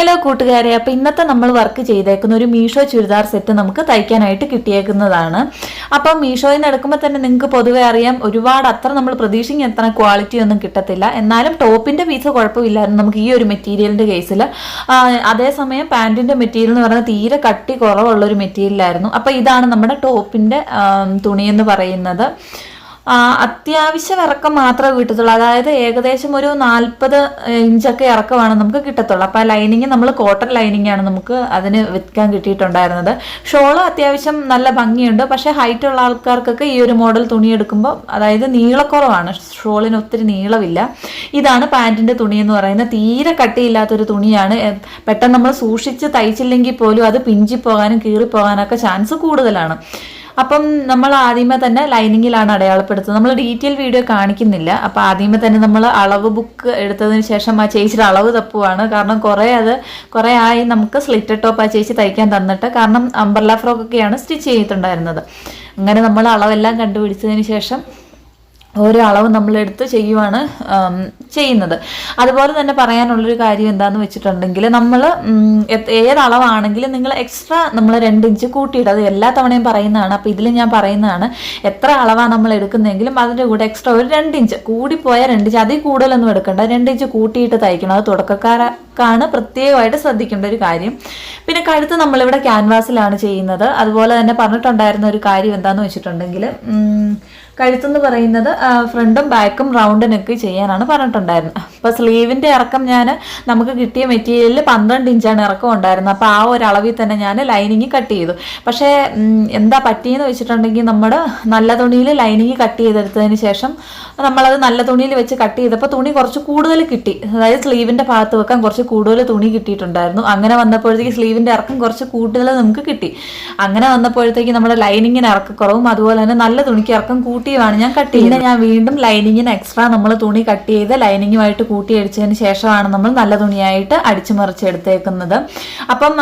Hello കൂട്ടുകാരെ, അപ്പോൾ ഇന്നത്തെ നമ്മൾ വർക്ക് ചെയ്തേക്കുന്ന ഒരു മീഷോ ചുരിദാർ സെറ്റ് നമുക്ക് തയ്ക്കാനായിട്ട് കിട്ടിയേക്കുന്നതാണ്. അപ്പം മീഷോയിൽ നിന്ന് എടുക്കുമ്പോൾ തന്നെ നിങ്ങൾക്ക് പൊതുവെ അറിയാം, ഒരുപാട് അത്ര നമ്മൾ പ്രതീക്ഷിക്കുന്ന എത്ര ക്വാളിറ്റി ഒന്നും കിട്ടത്തില്ല. എന്നാലും ടോപ്പിൻ്റെ പീസ് കുഴപ്പമില്ലായിരുന്നു നമുക്ക് ഈ ഒരു മെറ്റീരിയലിൻ്റെ കേസിൽ. അതേസമയം പാൻറ്റിൻ്റെ മെറ്റീരിയൽ എന്ന് പറയുന്നത് തീരെ കട്ടി കുറവുള്ളൊരു മെറ്റീരിയലായിരുന്നു. അപ്പോൾ ഇതാണ് നമ്മുടെ ടോപ്പിൻ്റെ തുണി എന്ന് പറയുന്നത്. അത്യാവശ്യം ഇറക്കം മാത്രമേ കിട്ടത്തുള്ളൂ, അതായത് ഏകദേശം ഒരു 40 ഇഞ്ചൊക്കെ ഇറക്കമാണ് നമുക്ക് കിട്ടത്തുള്ളൂ. അപ്പോൾ ആ ലൈനിങ് നമ്മൾ കോട്ടൺ ലൈനിങ് ആണ് നമുക്ക് അതിന് വിൽക്കാൻ കിട്ടിയിട്ടുണ്ടായിരുന്നത്. ഷോള് അത്യാവശ്യം നല്ല ഭംഗിയുണ്ട്, പക്ഷേ ഹൈറ്റ് ഉള്ള ആൾക്കാർക്കൊക്കെ ഈ ഒരു മോഡൽ തുണി എടുക്കുമ്പോൾ അതായത് നീളക്കുറവാണ്, ഷോളിന് ഒത്തിരി നീളമില്ല. ഇതാണ് പാൻറ്റിൻ്റെ തുണി എന്ന് പറയുന്നത്. തീരെ കട്ടിയില്ലാത്തൊരു തുണിയാണ്. പെട്ടെന്ന് നമ്മൾ സൂക്ഷിച്ച് തയ്ച്ചില്ലെങ്കിൽ പോലും അത് പിഞ്ചിപ്പോകാനും കീറിപ്പോകാനൊക്കെ ചാൻസ് കൂടുതലാണ്. അപ്പം നമ്മൾ ആദ്യമേ തന്നെ ലൈനിങ്ങിലാണ് അടയാളപ്പെടുത്തുന്നത്. നമ്മൾ ഡീറ്റെയിൽ വീഡിയോ കാണിക്കുന്നില്ല. അപ്പോൾ ആദ്യമേ തന്നെ നമ്മൾ അളവ് ബുക്ക് എടുത്തതിന് ശേഷം ആ ചേച്ചിയുടെ അളവ് തപ്പുവാണ്. കാരണം കുറേ ആയി നമുക്ക് സ്ലിറ്റഡ് ടോപ്പ് ആ ചേച്ചി തയ്ക്കാൻ തന്നിട്ട്. കാരണം അംബ്രല്ല ഫ്രോക്കൊക്കെയാണ് സ്റ്റിച്ച് ചെയ്തിട്ടുണ്ടായിരുന്നത്. അങ്ങനെ നമ്മൾ അളവെല്ലാം കണ്ടുപിടിച്ചതിന് ശേഷം ഓരോ അളവ് നമ്മളെടുത്ത് ചെയ്യുന്നത്. അതുപോലെ തന്നെ പറയാനുള്ളൊരു കാര്യം എന്താണെന്ന് വെച്ചിട്ടുണ്ടെങ്കിൽ, നമ്മൾ ഏതളവാണെങ്കിലും നിങ്ങൾ എക്സ്ട്രാ നമ്മൾ 2 ഇഞ്ച് കൂട്ടിയിട്ട്, അത് എല്ലാ തവണയും പറയുന്നതാണ്. അപ്പോൾ ഇതിൽ ഞാൻ പറയുന്നതാണ്, എത്ര അളവാണ് നമ്മൾ എടുക്കുന്നതെങ്കിലും അതിൻ്റെ കൂടെ എക്സ്ട്രാ ഒരു 2 ഇഞ്ച് കൂടിപ്പോയാൽ 2 ഇഞ്ച്, അതിൽ കൂടുതലൊന്നും എടുക്കണ്ട, 2 ഇഞ്ച് കൂട്ടിയിട്ട് തയ്ക്കണം. അത് തുടക്കക്കാർക്കാണ് പ്രത്യേകമായിട്ട് ശ്രദ്ധിക്കേണ്ട ഒരു കാര്യം. പിന്നെ കഴുത്ത് നമ്മളിവിടെ ക്യാൻവാസിലാണ് ചെയ്യുന്നത്. അതുപോലെ തന്നെ പറഞ്ഞിട്ടുണ്ടായിരുന്ന ഒരു കാര്യം എന്താണെന്ന് വെച്ചിട്ടുണ്ടെങ്കിൽ, കഴുത്തെന്ന് പറയുന്നത് ഫ്രണ്ടും ബാക്കും റൗണ്ട് നെക്ക് ചെയ്യാനാണ് പറഞ്ഞിട്ടുണ്ടായിരുന്നത്. അപ്പോൾ സ്ലീവിൻ്റെ ഇറക്കം നമുക്ക് കിട്ടിയ മെറ്റീരിയലിൽ 12 ഇഞ്ചാണ് ഇറക്കം ഉണ്ടായിരുന്നത്. അപ്പോൾ ആ ഒരു അളവിൽ തന്നെ ഞാൻ ലൈനിങ് കട്ട് ചെയ്തു. പക്ഷേ എന്താ പറ്റിയെന്ന് വെച്ചിട്ടുണ്ടെങ്കിൽ, നമ്മൾ നല്ല തുണിയിൽ ലൈനിങ് കട്ട് ചെയ്തെടുത്തതിന് ശേഷം നമ്മളത് നല്ല തുണിയിൽ വെച്ച് കട്ട് ചെയ്തപ്പോൾ തുണി കുറച്ച് കൂടുതൽ കിട്ടി. അതായത് സ്ലീവിൻ്റെ ഭാഗത്ത് വെക്കാൻ കുറച്ച് കൂടുതൽ തുണി കിട്ടിയിട്ടുണ്ടായിരുന്നു. അങ്ങനെ വന്നപ്പോഴത്തേക്ക് സ്ലീവിൻ്റെ ഇറക്കം കുറച്ച് കൂടുതൽ നമുക്ക് കിട്ടി. അങ്ങനെ വന്നപ്പോഴത്തേക്ക് നമ്മുടെ ലൈനിങ്ങിന് ഇറക്കക്കുറവും അതുപോലെ തന്നെ നല്ല തുണിക്ക് ഇറക്കം കൂട്ടിയുമാണ് ഞാൻ കട്ട് ചെയ്യുന്നത്. പിന്നെ ഞാൻ വീണ്ടും ലൈനിങ്ങിന് എക്സ്ട്രാ നമ്മൾ തുണി കട്ട് ചെയ്ത് ലൈനിങ്ങുമായിട്ട് കൂട്ടി അടിച്ചതിന് ശേഷമാണ് നമ്മൾ നല്ല തുണിയായിട്ട് അടിച്ചു മറിച്ചെടുത്തേക്കുന്നത്. അപ്പം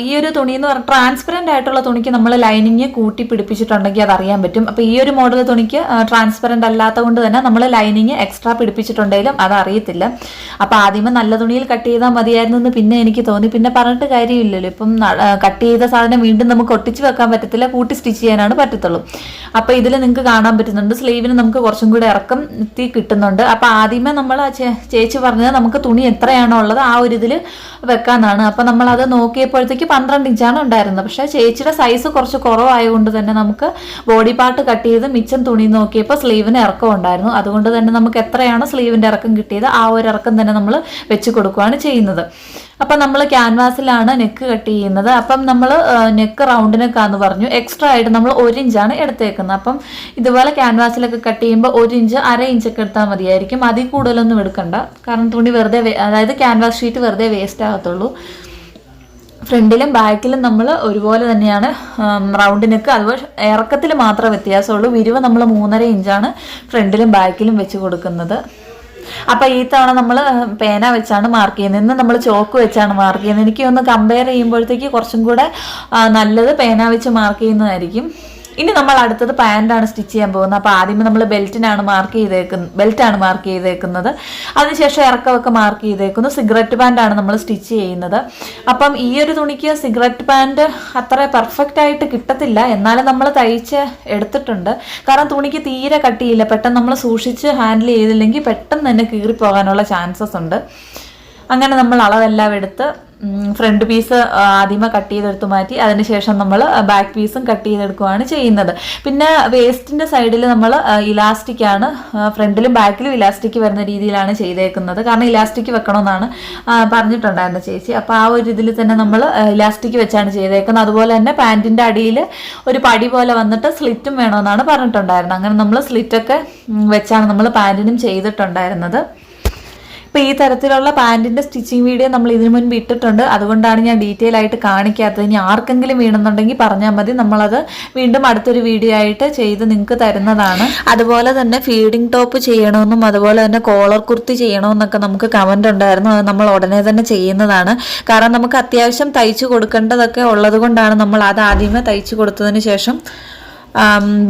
ഈ ഒരു തുണി എന്ന് പറഞ്ഞാൽ ട്രാൻസ്പെറൻ്റ് ആയിട്ടുള്ള തുണിക്ക് നമ്മൾ ലൈനിങ് കൂട്ടി പിടിപ്പിച്ചിട്ടുണ്ടെങ്കിൽ അത് അറിയാൻ പറ്റും. അപ്പോൾ ഈ ഒരു മോഡൽ തുണിക്ക് ട്രാൻസ്പെറൻ്റ് അല്ലാത്ത കൊണ്ട് തന്നെ നമ്മൾ ലൈനിങ് എക്സ്ട്രാ പിടിപ്പിച്ചിട്ടുണ്ടെങ്കിലും അത് അറിയത്തില്ല. അപ്പോൾ ആദ്യമേ നല്ല തുണിയിൽ കട്ട് ചെയ്താൽ മതിയായിരുന്നു എന്ന് പിന്നെ എനിക്ക് തോന്നി. പിന്നെ പറഞ്ഞിട്ട് കാര്യമില്ലല്ലോ, ഇപ്പം കട്ട് ചെയ്ത സാധനം വീണ്ടും നമുക്ക് ഒട്ടിച്ച് വെക്കാൻ പറ്റത്തില്ല, കൂട്ടി സ്റ്റിച്ച് ചെയ്യാനാണ് പറ്റത്തുള്ളൂ. അപ്പോൾ ഇതിൽ നിങ്ങൾക്ക് കാണാൻ പറ്റുന്നുണ്ട്, സ്ലീവിന് നമുക്ക് കുറച്ചും കൂടി ഇറക്കം കിട്ടുന്നുണ്ട്. അപ്പോൾ ആദ്യമേ നമ്മൾ ചേച്ചി പറഞ്ഞത് നമുക്ക് തുണി എത്രയാണോ ഉള്ളത് ആ ഒരു ഇതിൽ വെക്കാനാണ്. അപ്പോൾ നമ്മളത് നോക്കിയപ്പോഴത്തേക്ക് 12 ഇഞ്ചാണ് ഉണ്ടായിരുന്നത്. പക്ഷേ ചേച്ചിയുടെ സൈസ് കുറച്ച് കുറവായതുകൊണ്ട് തന്നെ നമുക്ക് ബോഡി പാർട്ട് കട്ട് ചെയ്ത് മിച്ചം തുണി നോക്കിയപ്പോൾ സ്ലീവിന് ഇറക്കം ഉണ്ടായിരുന്നു. അതുകൊണ്ട് തന്നെ നമുക്ക് എത്രയാണോ സ്ലീവിൻ്റെ ഇറക്കം കിട്ടിയത് ആ ഒരു ഇറക്കം തന്നെ നമ്മൾ വെച്ച് കൊടുക്കുകയാണ് ചെയ്യുന്നത്. അപ്പം നമ്മൾ ക്യാൻവാസിലാണ് നെക്ക് കട്ട് ചെയ്യുന്നത്. അപ്പം നമ്മൾ നെക്ക് റൗണ്ട് നെക്കാന്ന് പറഞ്ഞു. എക്സ്ട്രാ ആയിട്ട് നമ്മൾ 1 ഇഞ്ചാണ് എടുത്തേക്കുന്നത്. അപ്പം ഇതുപോലെ ക്യാൻവാസിലൊക്കെ കട്ട് ചെയ്യുമ്പോൾ 1 ഇഞ്ച് 1/2 ഇഞ്ചൊക്കെ എടുത്താൽ മതിയായിരിക്കും. അതിൽ കൂടുതലൊന്നും എടുക്കണ്ട, കാരണം തുണി വെറുതെ അതായത് ക്യാൻവാസ് ഷീറ്റ് വെറുതെ വേസ്റ്റ് ആകത്തുള്ളൂ. ഫ്രണ്ടിലും ബാക്കിലും നമ്മൾ ഒരുപോലെ തന്നെയാണ് റൗണ്ട് നെക്ക്. അതുപോലെ ഇറക്കത്തിൽ മാത്രമേ വ്യത്യാസമുള്ളൂ. വിരിവ് നമ്മൾ 3.5 ഇഞ്ചാണ് ഫ്രണ്ടിലും ബാക്കിലും വെച്ച് കൊടുക്കുന്നത്. അപ്പം ഈ തവണ നമ്മൾ പേന വെച്ചാണ് മാർക്ക് ചെയ്യുന്നത്. ഇന്ന് നമ്മൾ ചോക്ക് വെച്ചാണ് മാർക്ക് ചെയ്യുന്നത്. എനിക്ക് ഒന്ന് കമ്പയർ ചെയ്യുമ്പോഴത്തേക്ക് കുറച്ചും കൂടെ നല്ലത് പേന വെച്ച് മാർക്ക് ചെയ്യുന്നതായിരിക്കും. ഇനി നമ്മൾ അടുത്തത് പാൻറ്റാണ് സ്റ്റിച്ച് ചെയ്യാൻ പോകുന്നത്. അപ്പോൾ ആദ്യമേ നമ്മൾ ബെൽറ്റാണ് മാർക്ക് ചെയ്തേക്കുന്നത്. അതിനുശേഷം ഇറക്കമൊക്കെ മാർക്ക് ചെയ്തേക്കുന്നു. സിഗരറ്റ് പാൻറ്റാണ് നമ്മൾ സ്റ്റിച്ച് ചെയ്യുന്നത്. അപ്പം ഈ ഒരു തുണിക്ക് സിഗരറ്റ് പാൻറ്റ് അത്ര പെർഫെക്റ്റ് ആയിട്ട് കിട്ടത്തില്ല, എന്നാലും നമ്മൾ തയ്ച്ച് എടുത്തിട്ടുണ്ട്. കാരണം തുണിക്ക് തീരെ കട്ടിയില്ല. പെട്ടെന്ന് നമ്മൾ സൂക്ഷിച്ച് ഹാൻഡിൽ ചെയ്തില്ലെങ്കിൽ പെട്ടെന്ന് തന്നെ കീറിപ്പോകാനുള്ള ചാൻസസ് ഉണ്ട്. അങ്ങനെ നമ്മൾ അളവെല്ലാം എടുത്ത് ഫ്രണ്ട് പീസ് ആദ്യമേ കട്ട് ചെയ്തെടുത്ത് മാറ്റി, അതിനുശേഷം നമ്മൾ ബാക്ക് പീസും കട്ട് ചെയ്തെടുക്കുകയാണ് ചെയ്യുന്നത്. പിന്നെ വേസ്റ്റിൻ്റെ സൈഡിൽ നമ്മൾ ഇലാസ്റ്റിക്കാണ്, ഫ്രണ്ടിലും ബാക്കിലും ഇലാസ്റ്റിക് വരുന്ന രീതിയിലാണ് ചെയ്തേക്കുന്നത്. കാരണം ഇലാസ്റ്റിക് വെക്കണമെന്നാണ് പറഞ്ഞിട്ടുണ്ടായിരുന്നത് ചേച്ചി. അപ്പോൾ ആ ഒരു ഇതിൽ തന്നെ നമ്മൾ ഇലാസ്റ്റിക് വെച്ചാണ് ചെയ്തേക്കുന്നത്. അതുപോലെ തന്നെ പാൻറ്റിൻ്റെ അടിയിൽ ഒരു പടി പോലെ വന്നിട്ട് സ്ലിറ്റും വേണമെന്നാണ് പറഞ്ഞിട്ടുണ്ടായിരുന്നത്. അങ്ങനെ നമ്മൾ സ്ലിറ്റൊക്കെ വെച്ചാണ് നമ്മൾ പാൻറ്റിനും ചെയ്തിട്ടുണ്ടായിരുന്നത്. അപ്പോൾ ഈ തരത്തിലുള്ള പാൻറ്റിൻ്റെ സ്റ്റിച്ചിങ് വീഡിയോ നമ്മൾ ഇതിനു മുൻപ് ഇട്ടിട്ടുണ്ട്. അതുകൊണ്ടാണ് ഞാൻ ഡീറ്റെയിൽ ആയിട്ട് കാണിക്കാത്തത്. ഇനി ആർക്കെങ്കിലും വേണമെന്നുണ്ടെങ്കിൽ പറഞ്ഞാൽ മതി, നമ്മളത് വീണ്ടും അടുത്തൊരു വീഡിയോ ആയിട്ട് ചെയ്ത് നിങ്ങൾക്ക് തരുന്നതാണ്. അതുപോലെ തന്നെ ഫീഡിങ് ടോപ്പ് ചെയ്യണമെന്നും അതുപോലെ തന്നെ കോളർ കുർത്തി ചെയ്യണമെന്നൊക്കെ നമുക്ക് കമൻ്റ് ഉണ്ടായിരുന്നു. അത് നമ്മൾ ഉടനെ തന്നെ ചെയ്യുന്നതാണ്. കാരണം നമുക്ക് അത്യാവശ്യം തയ്ച്ചു കൊടുക്കേണ്ടതൊക്കെ ഉള്ളത് കൊണ്ടാണ് നമ്മൾ അത് ആദ്യമേ തയ്ച്ചു കൊടുത്തതിന് ശേഷം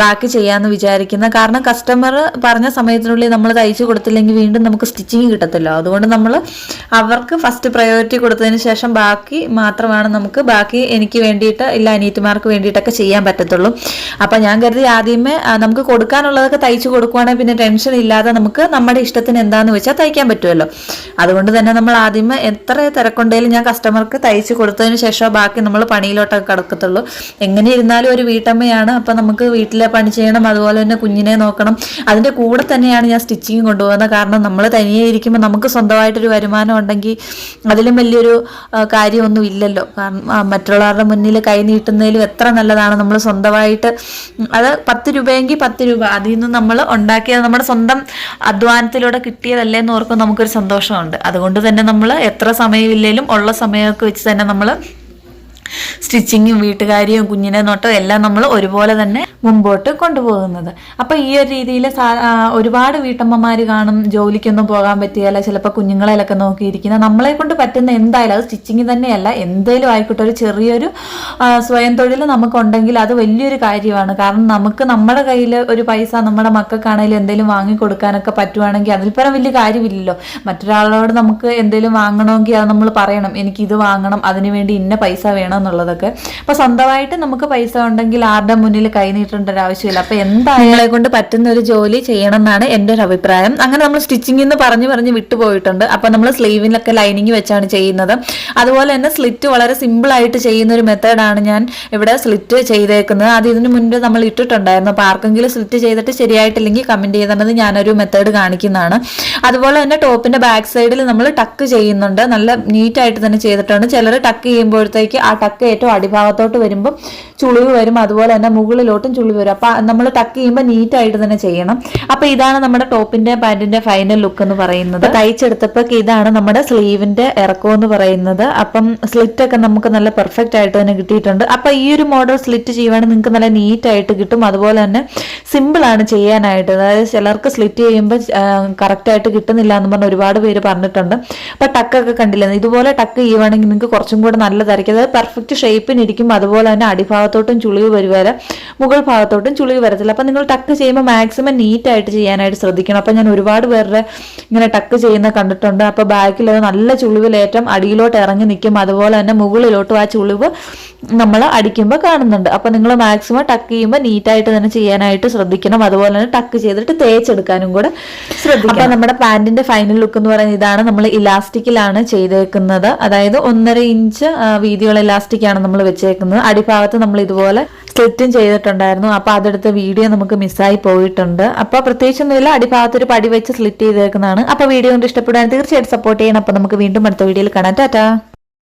ബാക്കി ചെയ്യാമെന്ന് വിചാരിക്കുന്നത്. കാരണം കസ്റ്റമർ പറഞ്ഞ സമയത്തിനുള്ളിൽ നമ്മൾ തയ്ച്ചു കൊടുത്തില്ലെങ്കിൽ വീണ്ടും നമുക്ക് സ്റ്റിച്ചിങ് കിട്ടത്തില്ല. അതുകൊണ്ട് നമ്മൾ അവർക്ക് ഫസ്റ്റ് പ്രയോറിറ്റി കൊടുത്തതിന് ശേഷം ബാക്കി മാത്രമാണ് ബാക്കി എനിക്ക് വേണ്ടിയിട്ട് ഇല്ല അനിയത്തിമാർക്ക് വേണ്ടിയിട്ടൊക്കെ ചെയ്യാൻ പറ്റത്തുള്ളൂ. അപ്പം ഞാൻ കരുതി ആദ്യമേ നമുക്ക് കൊടുക്കാനുള്ളതൊക്കെ തയ്ച്ചു കൊടുക്കുവാണെങ്കിൽ പിന്നെ ടെൻഷൻ ഇല്ലാതെ നമുക്ക് നമ്മുടെ ഇഷ്ടത്തിന് എന്താണെന്ന് വെച്ചാൽ തയ്ക്കാൻ പറ്റുമല്ലോ. അതുകൊണ്ട് തന്നെ നമ്മൾ ആദ്യമേ എത്ര തിരക്കുണ്ടെങ്കിലും ഞാൻ കസ്റ്റമർക്ക് തയ്ച്ചു കൊടുത്തതിന് ശേഷം ബാക്കി നമ്മൾ പണിയിലോട്ടൊക്കെ കിടക്കത്തുള്ളൂ. എങ്ങനെ ഇരുന്നാലും ഒരു വീട്ടമ്മയാണ്. അപ്പം നമുക്ക് വീട്ടിലെ പണി ചെയ്യണം, അതുപോലെ തന്നെ കുഞ്ഞിനെ നോക്കണം. അതിൻ്റെ കൂടെ തന്നെയാണ് ഞാൻ സ്റ്റിച്ചിങ് കൊണ്ടുപോകുന്നത്. കാരണം നമ്മൾ തനിയെ ഇരിക്കുമ്പോൾ നമുക്ക് സ്വന്തമായിട്ടൊരു വരുമാനം ഉണ്ടെങ്കിൽ അതിലും വലിയൊരു കാര്യമൊന്നും ഇല്ലല്ലോ. കാരണം മറ്റുള്ളവരുടെ മുന്നിൽ കൈ നീട്ടുന്നതിലും എത്ര നല്ലതാണ് നമ്മൾ സ്വന്തമായിട്ട്. അത് 10 രൂപയെങ്കിൽ 10 രൂപ അതിൽ നിന്ന് നമ്മൾ ഉണ്ടാക്കിയത് നമ്മുടെ സ്വന്തം അധ്വാനത്തിലൂടെ കിട്ടിയതല്ലേ എന്ന് ഓർക്കുമ്പോൾ നമുക്കൊരു സന്തോഷമുണ്ട്. അതുകൊണ്ട് തന്നെ നമ്മൾ എത്ര സമയമില്ലെങ്കിലും ഉള്ള സമയമൊക്കെ വെച്ച് തന്നെ നമ്മൾ സ്റ്റിച്ചിങ്ങും വീട്ടുകാരിയും കുഞ്ഞിനെ നോട്ടം എല്ലാം നമ്മൾ ഒരുപോലെ തന്നെ മുമ്പോട്ട് കൊണ്ടുപോകുന്നത്. അപ്പം ഈ ഒരു രീതിയിൽ ഒരുപാട് വീട്ടമ്മമാർ കാണും, ജോലിക്കൊന്നും പോകാൻ പറ്റിയല്ല, ചിലപ്പോൾ കുഞ്ഞുങ്ങളെയൊക്കെ നോക്കിയിരിക്കുന്ന. നമ്മളെ കൊണ്ട് പറ്റുന്ന എന്തായാലും അത് സ്റ്റിച്ചിങ് തന്നെയല്ല, എന്തേലും ആയിക്കോട്ടെ ഒരു ചെറിയൊരു സ്വയം തൊഴിൽ നമുക്കുണ്ടെങ്കിൽ അത് വലിയൊരു കാര്യമാണ്. കാരണം നമുക്ക് നമ്മുടെ കയ്യിൽ ഒരു പൈസ നമ്മുടെ മക്കൾക്കാണെങ്കിലും എന്തെങ്കിലും വാങ്ങിക്കൊടുക്കാനൊക്കെ പറ്റുവാണെങ്കിൽ അതിൽ പരം വലിയ കാര്യമില്ലല്ലോ. മറ്റൊരാളോട് നമുക്ക് എന്തെങ്കിലും വാങ്ങണമെങ്കിൽ അത് നമ്മൾ പറയണം, എനിക്കിത് വാങ്ങണം, അതിനുവേണ്ടി ഇന്ന പൈസ വേണം എന്നുള്ളതൊക്കെ. അപ്പൊ സ്വന്തമായിട്ട് നമുക്ക് പൈസ ഉണ്ടെങ്കിൽ ആരുടെ മുന്നിൽ കൈ നീട്ടേണ്ട ഒരു ആവശ്യമില്ല. അപ്പൊ എന്തായാലും കൊണ്ട് പറ്റുന്ന ഒരു ജോലി ചെയ്യണം എന്നാണ് എൻ്റെ ഒരു അഭിപ്രായം. അങ്ങനെ നമ്മൾ സ്റ്റിച്ചിങ് എന്ന് പറഞ്ഞ് വിട്ടുപോയിട്ടുണ്ട്. അപ്പൊ നമ്മൾ സ്ലീവിലൊക്കെ ലൈനിങ് വെച്ചാണ് ചെയ്യുന്നത്. അതുപോലെ തന്നെ സ്ലിറ്റ് വളരെ സിമ്പിൾ ആയിട്ട് ചെയ്യുന്ന ഒരു മെത്തേഡാണ് ഞാൻ ഇവിടെ സ്ലിറ്റ് ചെയ്തേക്കുന്നത്. അത് ഇതിന് മുൻപ് നമ്മൾ ഇട്ടിട്ടുണ്ടായിരുന്നു. അപ്പൊ ആർക്കെങ്കിലും സ്ലിറ്റ് ചെയ്തിട്ട് ശരിയായിട്ടില്ലെങ്കിൽ കമന്റ് ചെയ്തിട്ടുണ്ടെന്ന് ഞാനൊരു മെത്തേഡ് കാണിക്കുന്നതാണ്. അതുപോലെ തന്നെ ടോപ്പിന്റെ ബാക്ക് സൈഡിൽ നമ്മൾ ടക്ക് ചെയ്യുന്നുണ്ട്. നല്ല നീറ്റായിട്ട് തന്നെ ചെയ്തിട്ടുണ്ട്. ചിലർ ടക്ക് ചെയ്യുമ്പോഴത്തേക്ക് ആ ടക്ക് ഏറ്റവും അടിഭാഗത്തോട്ട് വരുമ്പോൾ ചുളിവ് വരും, അതുപോലെ തന്നെ മുകളിലോട്ടും ചുളിവ് വരും. അപ്പൊ നമ്മൾ ടക്ക് ചെയ്യുമ്പോൾ നീറ്റായിട്ട് തന്നെ ചെയ്യണം. അപ്പൊ ഇതാണ് നമ്മുടെ ടോപ്പിന്റെ പാന്റിന്റെ ഫൈനൽ ലുക്ക് എന്ന് പറയുന്നത്. തയ്ച്ചെടുത്തപ്പോൾ ഇതാണ് നമ്മുടെ സ്ലീവിന്റെ ഇറക്കം എന്ന് പറയുന്നത്. അപ്പം സ്ലിറ്റ് ഒക്കെ നമുക്ക് നല്ല പെർഫെക്റ്റ് ആയിട്ട് തന്നെ കിട്ടിയിട്ടുണ്ട്. അപ്പൊ ഈ ഒരു മോഡൽ സ്ലിറ്റ് ചെയ്യുവാണെങ്കിൽ നിങ്ങൾക്ക് നല്ല നീറ്റ് ആയിട്ട് കിട്ടും. അതുപോലെ തന്നെ സിമ്പിൾ ആണ് ചെയ്യാനായിട്ട്. അതായത് ചിലർക്ക് സ്ലിറ്റ് ചെയ്യുമ്പോൾ കറക്റ്റ് ആയിട്ട് കിട്ടുന്നില്ല എന്ന് പറഞ്ഞ് ഒരുപാട് പേര് പറഞ്ഞിട്ടുണ്ട്. അപ്പൊ ടക്കൊക്കെ കണ്ടില്ല, ഇതുപോലെ ടക്ക് ചെയ്യുവാണെങ്കിൽ നിങ്ങൾക്ക് കുറച്ചും കൂടെ നല്ലതായിരിക്കും. അതായത് പെർഫെക്റ്റ് ഷേപ്പിനിരിക്കും. അതുപോലെ തന്നെ അടിഭാഗത്തോട്ടും ചുളിവ് വരുവരെ മുകൾ ഭാഗത്തോട്ടും ചുളിവ് വരത്തില്ല. അപ്പൊ നിങ്ങൾ ടക്ക് ചെയ്യുമ്പോൾ മാക്സിമം നീറ്റ് ആയിട്ട് ചെയ്യാനായിട്ട് ശ്രദ്ധിക്കണം. അപ്പൊ ഞാൻ ഒരുപാട് പേരുടെ ഇങ്ങനെ ടക്ക് ചെയ്യുന്ന കണ്ടിട്ടുണ്ട്. അപ്പൊ ബാക്കിൽ നല്ല ചുളിവിലേറ്റം അടിയിലോട്ട് ഇറങ്ങി നിൽക്കും. അതുപോലെ തന്നെ മുകളിലോട്ടും ആ ചുളിവ് നമ്മൾ അടിക്കുമ്പോൾ കാണുന്നുണ്ട്. അപ്പൊ നിങ്ങൾ മാക്സിമം ടക്ക് ചെയ്യുമ്പോൾ നീറ്റായിട്ട് തന്നെ ചെയ്യാനായിട്ട് ശ്രദ്ധിക്കണം. അതുപോലെ തന്നെ ടക്ക് ചെയ്തിട്ട് തേച്ചെടുക്കാനും കൂടെ ശ്രദ്ധിക്കണം. അപ്പൊ നമ്മുടെ പാന്റിന്റെ ഫൈനൽ ലുക്ക് എന്ന് പറയുന്നത് ഇതാണ്. നമ്മൾ ഇലാസ്റ്റിക്കിലാണ് ചെയ്തേക്കുന്നത്. അതായത് 1.5 ഇഞ്ച് വീതിയുള്ള ഇലാസ്റ്റിക് ആണ് നമ്മൾ വെച്ചേക്കുന്നത്. അടിഭാഗത്ത് നമ്മൾ ഇതുപോലെ സ്ലിറ്റും ചെയ്തിട്ടുണ്ടായിരുന്നു. അപ്പൊ അതെടുത്ത വീഡിയോ നമുക്ക് മിസ്സായി പോയിട്ടുണ്ട്. അപ്പൊ പ്രത്യേകിച്ചൊന്നുമില്ല, അടിഭാഗത്ത് ഒരു പടി വെച്ച് സ്ലിറ്റ് ചെയ്തേക്കുന്നതാണ്. അപ്പൊ വീഡിയോ കൊണ്ട് ഇഷ്ടപ്പെടാൻ തീർച്ചയായിട്ടും സപ്പോർട്ട് ചെയ്യണം. അപ്പൊ നമുക്ക് വീണ്ടും അടുത്ത വീഡിയോയിൽ കാണാം. ടാറ്റാ.